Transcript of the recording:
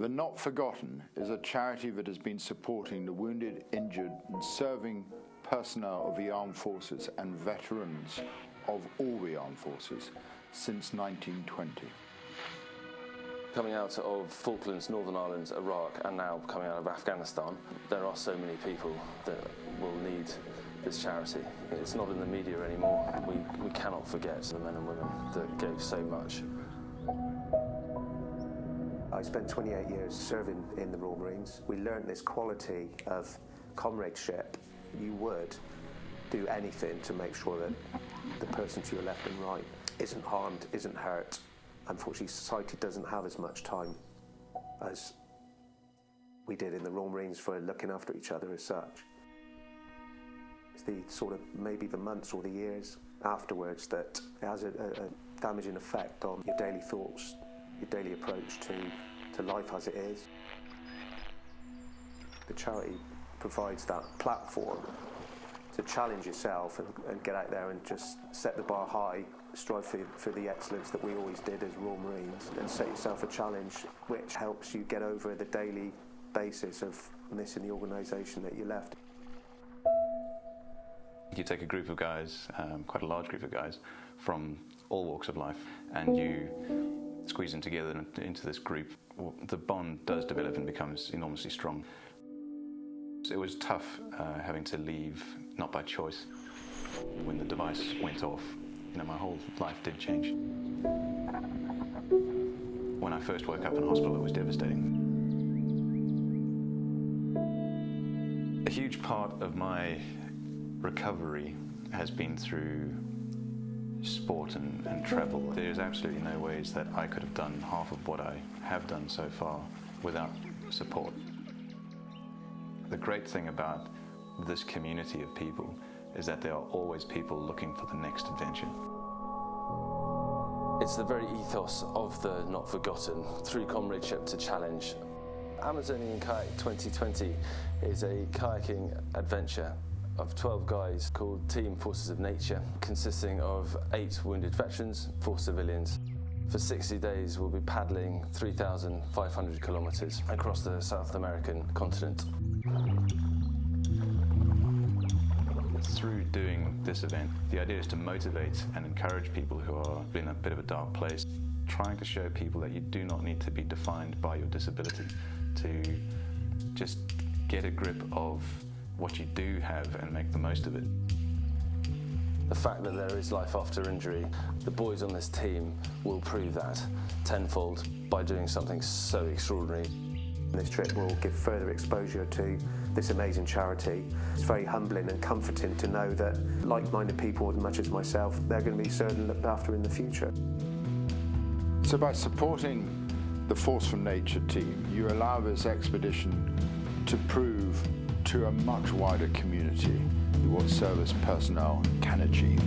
The Not Forgotten is a charity that has been supporting the wounded, injured and serving personnel of the armed forces and veterans of all the armed forces since 1920. Coming out of Falklands, Northern Ireland, Iraq and now coming out of Afghanistan, there are so many people that will need this charity. It's not in the media anymore. We cannot forget the men and women that gave so much. I spent 28 years serving in the Royal Marines. We learned this quality of comradeship. You would do anything to make sure that the person to your left and right isn't harmed, isn't hurt. Unfortunately, society doesn't have as much time as we did in the Royal Marines for looking after each other as such. It's the sort of maybe the months or the years afterwards that has a damaging effect on your daily thoughts, your daily approach to life as it is. The charity provides that platform to challenge yourself and get out there and just set the bar high, strive for the excellence that we always did as Royal Marines, and set yourself a challenge which helps you get over the daily basis of missing the organisation that you left. You take a group of guys, quite a large group of guys, from all walks of life, and you squeeze them together into this group. The bond does develop and becomes enormously strong. It was tough having to leave, not by choice. When the device went off, my whole life did change. When I first woke up in hospital, it was devastating. A huge part of my recovery has been through sport and travel. There's absolutely no ways that I could have done half of what I have done so far without support. The great thing about this community of people is that there are always people looking for the next adventure. It's the very ethos of the Not Forgotten, through comradeship to challenge. Amazonian Kayak 2020 is a kayaking adventure of 12 guys called Team Forces of Nature, consisting of 8 wounded veterans, 4 civilians. For 60 days we'll be paddling 3,500 kilometres across the South American continent. Through doing this event, the idea is to motivate and encourage people who are in a bit of a dark place, trying to show people that you do not need to be defined by your disability, to just get a grip of what you do have and make the most of it. The fact that there is life after injury, the boys on this team will prove that tenfold by doing something so extraordinary. This trip will give further exposure to this amazing charity. It's very humbling and comforting to know that like-minded people, as much as myself, they're going to be certainly looked after in the future. So by supporting the Force from Nature team, you allow this expedition to prove to a much wider community what service personnel can achieve.